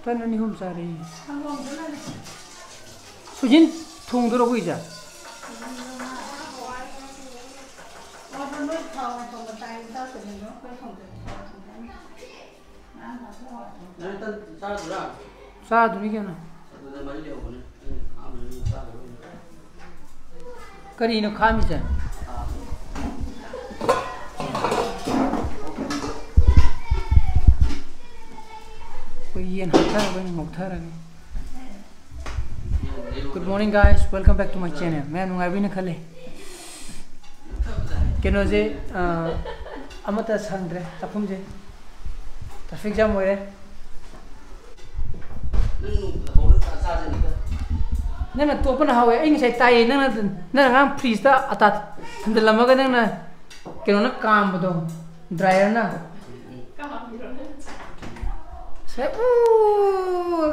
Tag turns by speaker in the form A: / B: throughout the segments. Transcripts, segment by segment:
A: Tan ni hum sari. Sujin thung doro hui ja. Sa du ni kya na? Kari no khami ja. Good morning guys, welcome back to my channel. मैं नुंगाबी न खले केनो जे अमता संद्रे तफुम जे traffic jam होए न तो अपन हावे इंग से ताई न गाम फ्रीज ता अता थंदलमगा न केनो न काम बदो ड्रायर ना Saya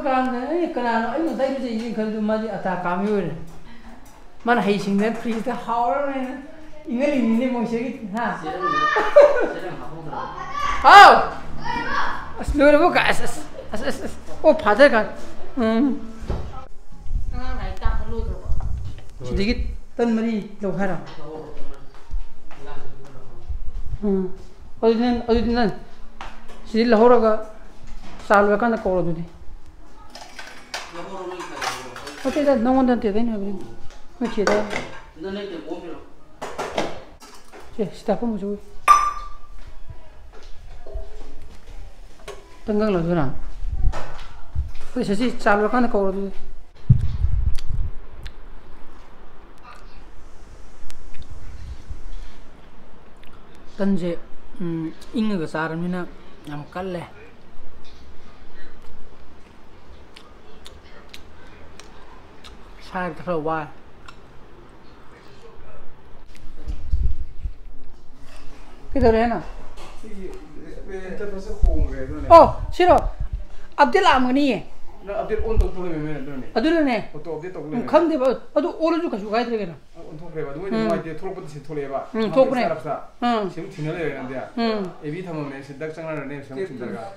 A: kan ini kenapa ini tadi macam ini kalau macam atas kami itu mana hising dan freeze dah hauler ni ini mau sedikit ha oh asal apa kas oh father kan sedikit tan mari lokara Aduh sedikit lahora ka salwa kan koro dudi. Oke dah, nongon dan tiada ni abis. Macam dah. Cek, siapa musuh? Tenggang lah tu na. Oke, sesi salwa kan koro dudi. Tanje, ingat kesaran mina yang kalle. Saya terlalu kita rena. Oh, siro. Abdul amani.
B: Abdul untuk boleh memang.
A: Abdul ni.
B: Untuk Abdul tak boleh.
A: Kan dia, aduh orang juga suka itu kan.
B: Untuk berapa? Dua ni dia tolong pun sih tolong apa?
A: Tolong ni.
B: Siapa tinggal di mana dia? Ebi thamu ni sedang cengar ni siapa tinggal kan?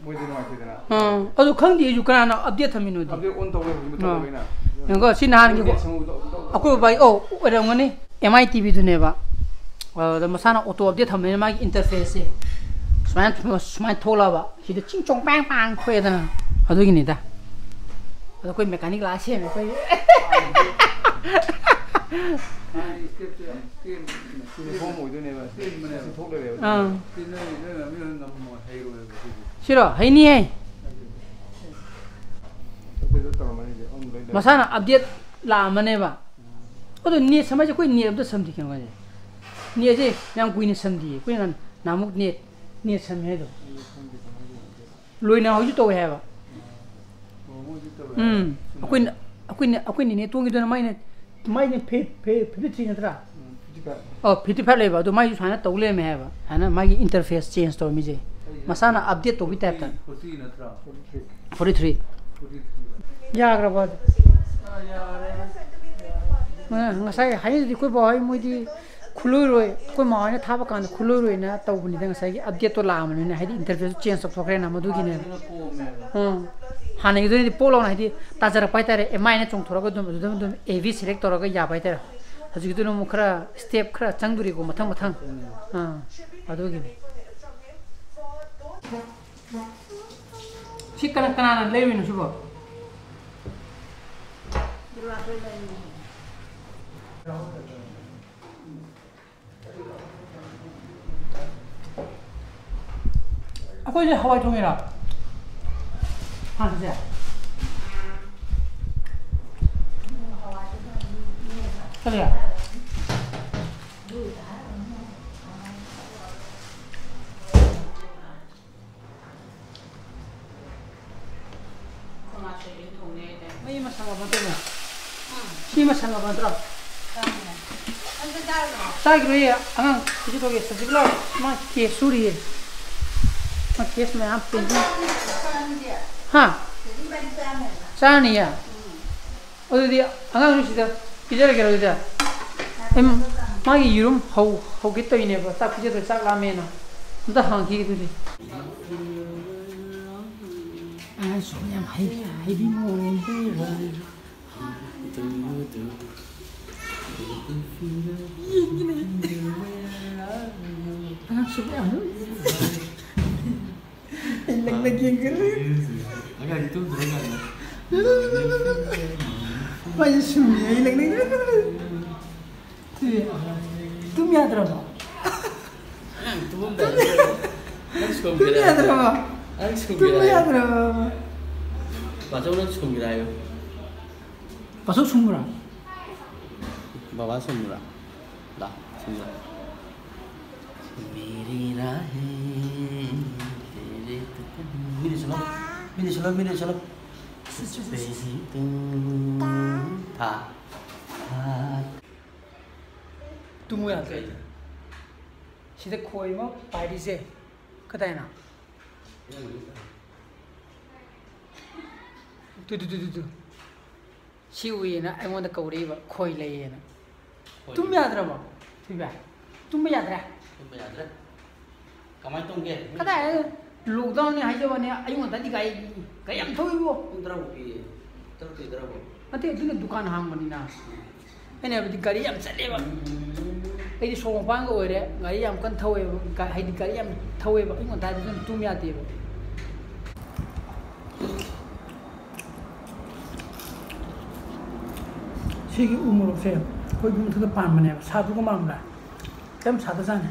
B: Boleh dia macam mana?
A: Aduh kan dia juga kan Abdul thamu ni.
B: Abdul untuk boleh na.
A: Yang kau sinahan juga. Aku bayi oh ada orang ni MITV tu ni ba. Dah masana auto update thamu ni magi interface. Semain thola ba. Kita cincong bang bang kau itu na. Aduh gini dah. Aduh kau mekanik lah sih, kau. Siro, hari ni Masana update lama ni ba. Aduh ni sama je kau ni update samdi kena je. Ni aje yang kau ni samdi, kau ni namuk ni samdi tu. Lui na hujud tahu apa? Aku ni tuang itu nama ini P53 ni terah. Oh P55 leba, tu mai sana tahu le meh apa? Hana mai interface change tahu mije. Masana update tu kita apa? 43. Ya kerana. Ngasai hari ni kau bawa ini mudi khuluroi, kau mahu ni thapa kan khuluroi na tahu ni dengan saya update tu lama ni, hari interface change tu pakai nama tu gini. Hanya itu ni pola na hari tajar apa itu MI ni cong thora kau tu AV select thora kau ya apa itu. Hari itu nomu kera step kera cangduri kau matang. Aduh gini. Si kanan lewi nu suka. Aku je Hawaii tu mira. Hah je. Kali ya. Mai masalah apa tu ni? Si masalah apa tu? 싸기로 해. 아, 그저기 저기로 막 개수리. 막 개수면 안 뺀지. 하. 싸니야. 어디 안 가시다. 기다려 어디다. 마기 이름 하오기 떠이네 봐. 딱 그저도 싹 라면은. 나 한기들이. 아, 소냥 하이비 모르는데. 아, 수고야. lagi agak itu terus banyak sumnya tu mi ada apa tu mi ada apa
C: masuk lu sumira yo
A: masuk sumira
C: bawa sumira dah sumira मेरी राहें तेरे मेरे चलो था
A: तुम याद कर सीधे खोई में पार्टी से कता है ना तू शिवी ना ऐमों द कौड़ी बा खोई ले ये ना तुम याद रहो तुम याद रहा
C: कमाई तुम क्या
A: कता है लॉकडाउन ने हाइजे बने आयु मत दिखाई कई हम थोड़ी वो
C: उधर वो भी तरह के इधर वो
A: अते दिन दुकान हांग बनी ना मैंने अभी गाड़ी हम चले बा ऐ सोंग पांग को रे गाड़ी हम कन थवे हाइ गाड़ी हम थवे बा आयु मत दिन तुम याद है सिगी उम्र से कोई भी मतलब पान बने साधु को मामला कम साधु जाने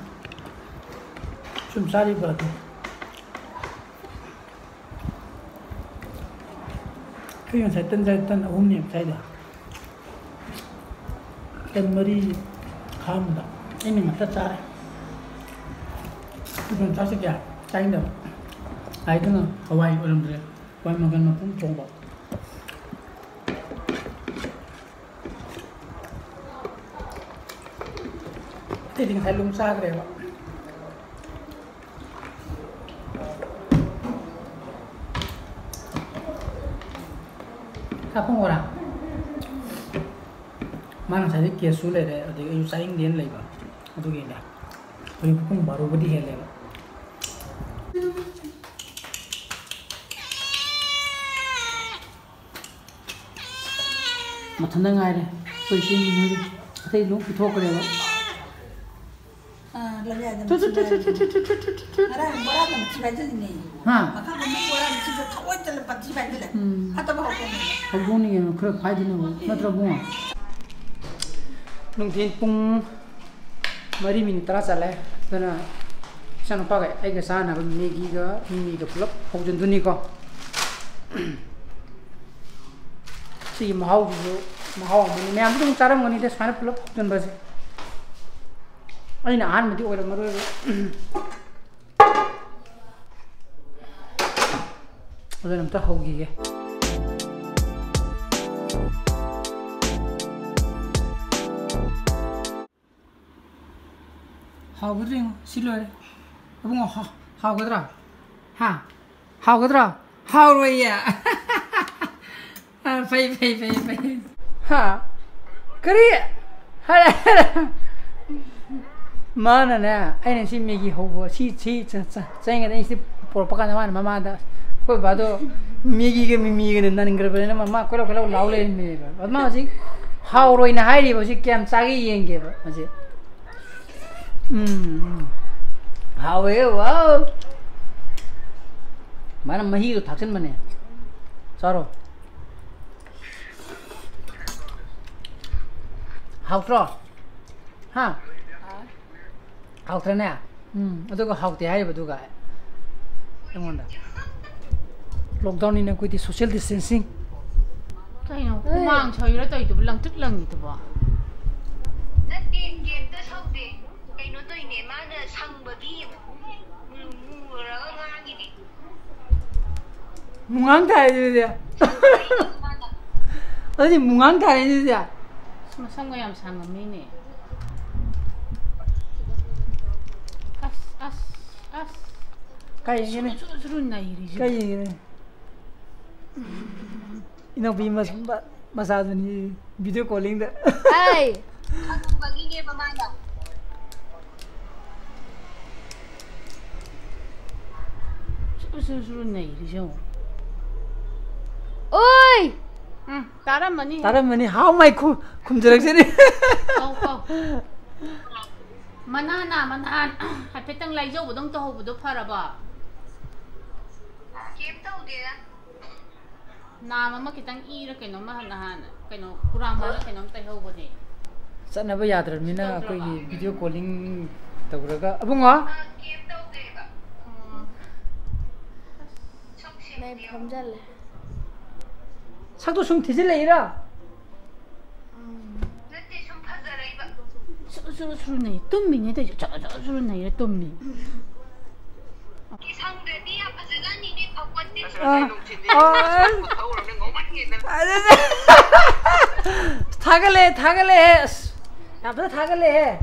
A: 좀 쌀이 봐도 그냥 잘 뜬 어머님 잘다 땐 머리 감다 이미 맞다 짜래 이건 자식이야 짜인다 아이들은 하와이 어른들이 와이 먹으면 좀 좋은 거 때리긴 잘 농사 그래요 Kapung orang, mana saja kia sulit deh, ada yang saing dia lagi bah, itu gini, tapi pun baru budi hele. Macam mana ngai deh, polisi ni, ada yang lu itu apa deh bah?
D: Ada orang macam macam ni. Maka orang macam tahu jalan pagi pagi le. Atau apa pun.
A: Apa ni yang kerap pagi ni, natra bunga. Nungtiin pung mari minit terasa le, karena sana pakai, ayah sana kan Maggi ga, mimi ga Pullap, hujung tu ni ko. Si mahau ni, मैं आपको चारा मंगनी थे सारे Pullap hujung basi. 아니 안 먹지 오히려 말을 어제는 또 하오기게 하오거든 실로래 뭔가 하오거더라 하오거더라 하오로이야 아 페이 하 그래 하라 mana na ai si Maggi hobo si saya nggak isi porpakan mana mama ada kau bado Maggi ke mimi ke nana nggak berani mama kalau laule ini mama masih hauro ini hari masih kiam sagi yang ke masih hawe wow mana mahi itu taksin mana saro hautro ha học thế này tôi có học thì hay mà tôi cả em ngon đấy lockdown này કોઈ social distancing
E: cái nào cũng mang chơi đó tôi tụi lần tức lần tụi bỏ
F: nó tiền tới sau thì cái nó tôi nè mà nó sang bờ đi mua rồi ngang gì đi
A: 뭉앙 타야 되지 어디 뭉앙 타야 되지
E: sang cái làm sang mà mấy nè
A: Cái gì này? Cái gì này? Nó bị mà sao thì video calling đó.
F: Ê. Anh không cần nghe mà mai đâu. Ôi.
E: 따라머니
A: how my 쿰저럭지니.
E: 만한 하필 라이저 보동 또 호부도 팔아봐.
F: Kiếm đâu đi á.
E: 나만 kitang 이렇게 너무 하나 그냥 구랑만 그냥 또 호보네.
A: Sana ba yadrabnina koi video calling tawraga abunga
F: Kiếm đâu đi ba.
G: Này không ra là
A: sakdo sung thijileira
F: Natti sum phazara ba.
E: 수루네 똠미네 되죠. 저 수루네 똠미.
F: Cái xong rồi đi học phazara ni đi học quân đi.
A: 타갈래 나보다 타갈래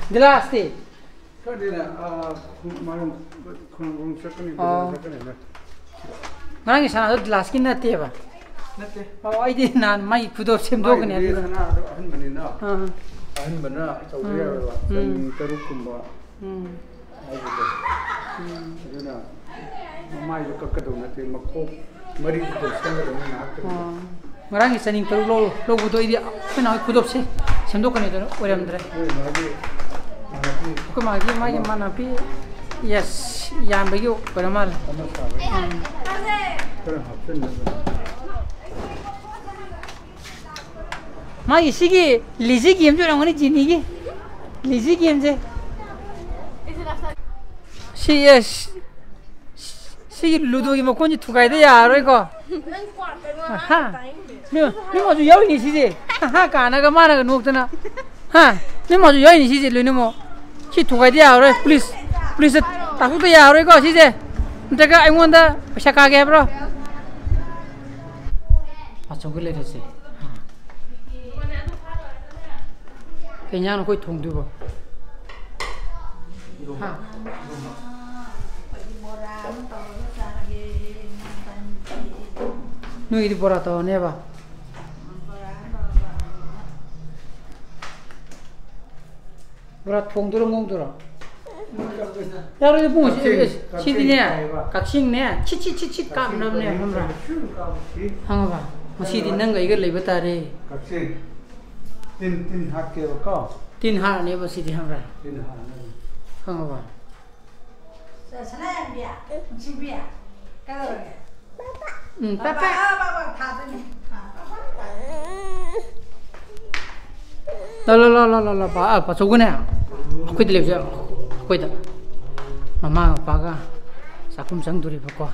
A: 딜라스티
B: 그래나 마음 그런 색깔이 색깔이네.
A: 나랑이 사나도 딜라스키 나티에 봐.
B: 나티.
A: 아이디 난 마이 구독 셈도그네.
B: 하나 한 번이나. 한 번이나 저기야. 저룩kumba. 그러나 마이도 깎아도 나티 막고 머리도 생각을 나.
A: 나랑이 사닝 또 로고도 이디 그나 구독 셈도그네 도 오람드레. 그 마기 만나피 yes 양배기 오라말. 마기 시기 리지 게임 저랑 오니 지니기 리지 게임 제 시기 루도기 뭐 건지 두가야 돼 야로 이거 하 너 아주 여인이 시지 하 가나가 마나가 녹더나 너 아주 여인이 시지 루니 뭐키 두가야 돼 야로 플리즈 타고도 야로 이거 시지 내가 아이원다 샤카게 브로 아 저걸 내렸지 그냥 거기 통두고 너 이리 보라 더 내봐 보라 통두로 몽두로 야로 이거 뭐지 시디네 각싱네 치치치치 깜나네 함라 항아봐 뭐 시디 능가 이걸 레버타리
B: 각싱 tin 학교 거
A: tin hạ này bác sĩ thì ham ra
B: tin hạ
A: không vào
D: sana em bia chị bia cái rồi
A: papa
D: ba thả đi
A: la ba chỗ này quay được chưa quay được mama paga sakum sang duri ba ko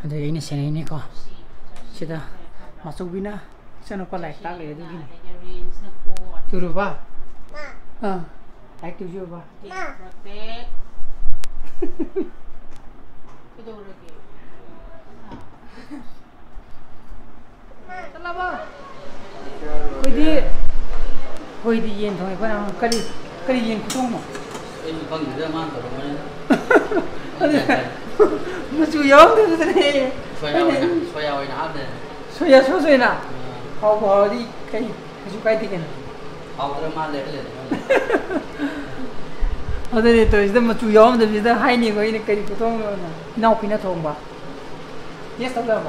A: ande ini sene ini ko sida masuk bina sana ko like tak le dugin turu ba like tu jo ba Tala ba Koi di yen thong ko na kari yen khutong mo
C: em con người man rồi
A: mà chủ yếu thì thế này
C: xoay ao nó
A: xoay na họ bỏ đi cái chú cái gì này
C: ao rồi man lên
A: ở đây tôi sẽ mà chủ yếu thì bây giờ hai người này cái khutong rồi nào pina thong ba yes tao ba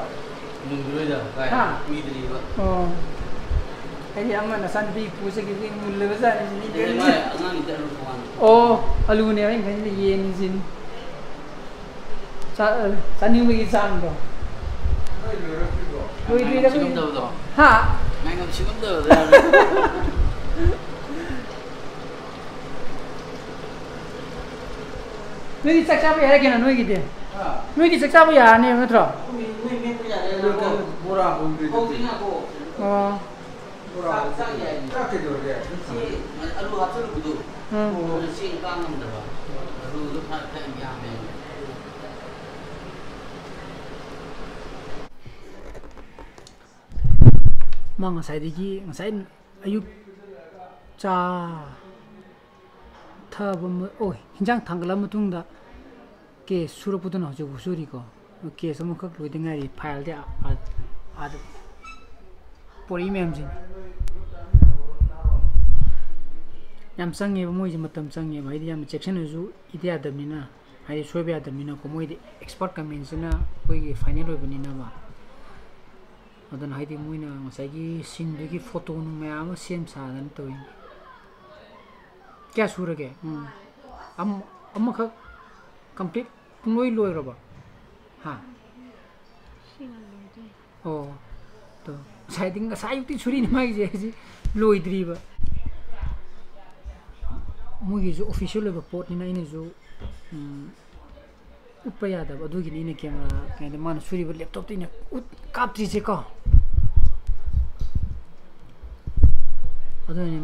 C: mừng rồi giờ cái uy đi vậy
A: cái gì mà nó san bị phụ cái gì mùi lửa ra này
C: cái này anh ăn được không
A: alu này anh thấy gì yên gì san nhiều mấy cái san đó
C: rồi đi đâu rồi
A: hả
C: ngay ngầm chịu đâu rồi
A: nuôi đi chắc chắn bây giờ cái nào nuôi cái gì nuôi đi chắc chắn bây giờ này mới thở
B: 뭐라 공들이
C: 작게 들어게 알루 합쳐를 구두 신 깡는 들어 알루도 파템 야매
A: mang sai đi chi sai ayuk cha ꯊꯥꯕ ꯑꯣꯏ ꯍꯤꯟꯖꯥꯡ ꯊꯥꯡꯒꯠꯂ ꯃꯇꯨꯡꯗ case ꯁꯨꯔꯛꯄꯗꯨꯅ ꯍꯧꯖꯤꯛꯐꯥꯎ ꯁꯨꯔꯤꯀꯣ case ꯑꯃꯈꯛ ꯂꯣꯏꯗ ꯉꯥꯏꯔꯤ ꯐꯥꯏꯜꯗꯤ ꯑꯥꯗ ꯄꯣꯔꯤ ꯃꯌꯥꯝꯁꯤꯡ ꯌꯥꯝ ꯆꯪꯉꯦꯕ ꯃꯣꯏꯁꯦ ꯃꯇꯝ ꯆꯪꯉꯦꯕ ꯍꯥꯏꯗꯤ ꯌꯥꯝꯅ ꯆꯦꯛꯁꯤꯟꯅꯁꯨ ꯏꯗ ꯌꯥꯗꯕꯅꯤꯅ ꯍꯥꯏꯗꯤ ꯁꯣꯏꯕ ꯌꯥꯗꯕꯅꯤꯅꯀꯣ ꯃꯣꯏꯗꯤ ꯑꯦꯛꯁꯄꯥꯔꯠ ꯀꯃꯦꯟꯁꯤꯅ ꯑꯩꯈꯣꯏꯒꯤ ꯐꯥꯏꯅꯦꯜ ꯑꯣꯏꯕꯅꯤꯅꯕ ꯑꯗꯨꯅ ꯍꯥꯏꯗꯤ ꯃꯣꯏꯅ ꯉꯁꯥꯏꯒꯤ ꯁꯤꯟꯗꯨꯒꯤ ꯐꯣꯇꯣ ꯅꯨꯡ ꯃꯌꯥꯝ ꯑꯃ ꯁꯦꯝ ꯁꯥꯗꯅ ꯇꯧꯋꯤ ꯀꯌꯥ ꯁꯨꯔꯒꯦ ꯑꯃꯈꯛ ꯀꯝꯄ꯭ꯂꯤꯠ ꯄꯨꯡꯂꯣꯏ ꯂꯣꯏꯔꯕ ꯍꯥ ꯑꯣ ꯇꯣ ꯉꯁꯥꯏꯗꯤ ꯉꯁꯥꯏ ꯑꯌꯨꯛꯇꯤ ꯁꯨꯔꯤꯅꯤ ꯃꯥꯒꯤꯁꯦ ꯍꯧꯖꯤꯛ ꯂꯣꯏꯗ꯭ꯔꯤꯕ ꯃꯣꯏꯒꯤꯁꯨ ꯑꯣꯐꯤꯁꯤꯌꯦꯜ ꯑꯣꯏꯕ ꯄꯣꯠꯅꯤꯅ ꯑꯩꯅꯁꯨ ꯎꯠꯄ ꯌꯥꯗꯕ ꯑꯗꯨꯒꯤꯅꯤ ꯑꯩꯅ ꯀꯦꯃꯦꯔꯥ ꯀꯩꯅꯣ ꯃꯥꯅ ꯁꯨꯔꯤꯕ ꯂꯦꯞꯇꯣꯞꯇ ꯑꯩꯅ ꯀꯥꯞꯇ꯭ꯔꯤꯁꯦ ꯀꯣ ꯑꯗꯨꯅꯤ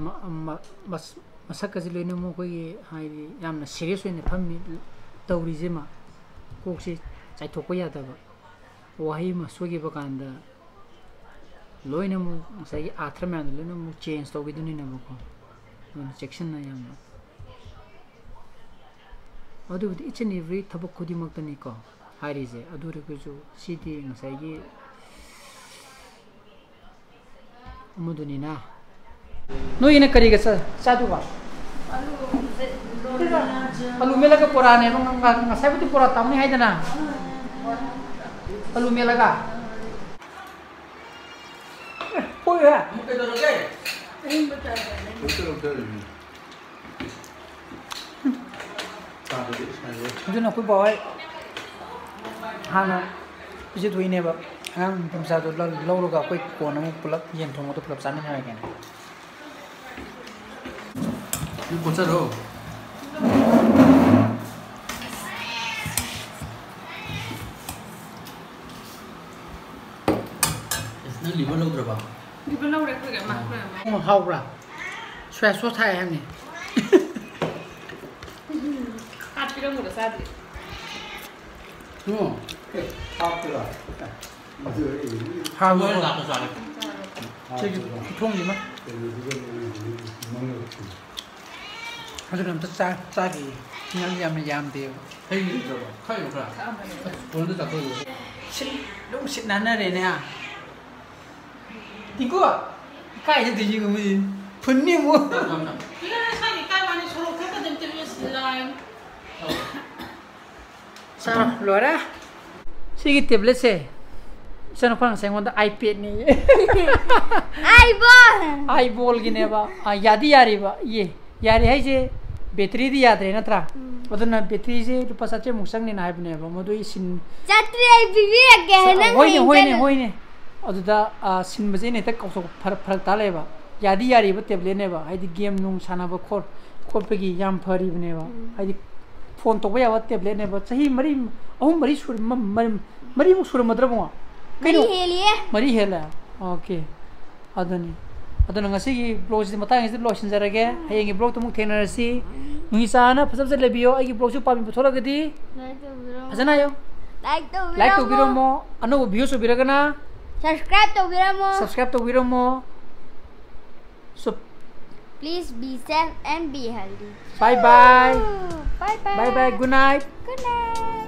A: ꯃꯁꯛꯀꯁꯦ ꯂꯣꯏꯅꯃꯛ ꯑꯩꯈꯣꯏꯒꯤ ꯍꯥꯏꯗꯤ ꯌꯥꯝꯅ ꯁꯤꯔꯤꯌꯁ ꯑꯣꯏꯅ ꯐꯝꯃꯤ ꯇꯧꯔꯤꯁꯦ ꯃꯥ ꯀꯣꯛꯁꯦ ꯆꯥꯏꯊꯣꯛꯄ ꯌꯥꯗꯕ ꯋꯥꯍꯩ ꯑꯃ ꯁꯣꯏꯈꯤꯕ ꯀꯥꯟꯗ ꯂꯣꯏꯅꯃꯛ ꯉꯁꯥꯏꯒꯤ ꯑꯥꯔꯊ꯭ꯔ ꯃꯌꯥꯝꯗꯣ ꯂꯣꯏꯅꯃꯛ ꯆꯦꯟꯖ ꯇꯧꯈꯤꯗꯣꯏꯅꯤꯅꯕꯀꯣ ꯑꯗꯨꯅ ꯆꯦꯛꯁꯤꯟꯅ ꯌꯥꯝꯅ ꯑꯗꯨꯕꯨꯗꯤ ꯏꯆ ꯑꯦꯟ ꯑꯦꯚ꯭ꯔꯤ ꯊꯕꯛ ꯈꯨꯗꯤꯡꯃꯛꯇꯅꯤꯀꯣ ꯍꯥꯏꯔꯤꯁꯦ ꯑꯗꯨ ꯑꯣꯏꯔꯒꯁꯨ ꯁꯤꯗꯤ ꯉꯁꯥꯏꯒꯤ ꯑꯃꯗꯨꯅꯤꯅ ꯅꯣꯏꯒꯤꯅ ꯀꯔꯤꯒ ꯆꯥꯗꯨꯕ ꯑꯂꯨ ꯃꯦꯠꯂꯒ ꯕꯣꯔꯥꯅꯦ ꯉꯁꯥꯏꯕꯨꯗꯤ ꯕꯣꯔꯥ ꯇꯥꯎꯅꯤ ꯍꯥꯏꯗꯅ ꯑꯂꯨ ꯃꯦꯠꯂꯒ ꯍꯣꯏ
C: ꯑꯃꯨꯛ ꯀꯩꯗꯧꯔꯒꯦ
A: ꯑꯗꯨꯅ ꯑꯩꯈꯣꯏ ꯕꯥꯍꯣꯏ ꯍꯥꯟꯅ ꯄꯤꯖꯊꯣꯛꯏꯅꯦꯕ ꯑꯉꯥꯡ ꯅꯨꯄꯤ ꯃꯆꯥꯗꯣ ꯂꯧꯔꯒ ꯑꯩꯈꯣꯏ ꯀꯣꯟ ꯑꯃꯨꯛ ꯄꯨꯂꯞ ꯌꯦꯟ ꯊꯣꯡꯕꯗꯣ ꯄꯨꯂꯞ ꯆꯥꯃꯤꯟꯅꯔꯒꯦꯅ
C: ꯄꯣꯠꯆꯔꯣ ꯅꯪ ꯂꯤꯕꯔ ꯂꯧꯗ꯭ꯔꯕ
E: ꯂꯤꯕꯔ ꯂꯧꯔꯦ ꯑꯩꯈꯣꯏꯒꯤ ꯑꯃ
A: ꯍꯥꯎꯕ꯭ꯔꯥ ꯁꯣꯌꯥ ꯁꯣꯁ ꯊꯥꯏ ꯍꯥꯏꯕꯅꯤ
E: takpirammu sadri
A: 하고
C: 나도 잘해
A: 저기 통이만 아주 좀 짜기 그냥 얌돼요
C: 헤이 저거 카이 오라 오늘도 잡고
A: 너무 신나네네 이거 까이는 되지 그러면 분명 뭐
E: 이거 사이 까이만이 서로 그렇게 된 때문에 슬라임
A: 자 로라 시기 태블릿에 이사는 파는 생원다 아이패드 니 아이볼 기네바 아 야디 야리바 예 야리 하이제 배터리디 야드레 나트라 어떤 배터리제 루파 사체 묵상니 나이브네바 모두 이신
G: 자트레 비비게 해는
A: 호이네 어두다 신바제네 딱 거기서 파락 달래바 야디 야리바 태블릿네바 하이디 게임 농 사나바 콜페기 얌 퍼리브네바 하이디 폰 तोबया वा टेबलेट ने बच्चा ही मरी अहम मरी सुर मरी मु सुर मद्र बुआ मरी हेला okay अदनी ngasi blog si matang is blog sinjarage hayeng blog to mu thenarasi ngi sana phasab se lebiyo ai blog su pami puthora gadi phasana yo like to biro mo anu view su biragana subscribe to biro mo so
G: please be safe and be healthy.
A: Bye bye.
G: Bye bye.
A: Bye bye. Good night.
G: Good night.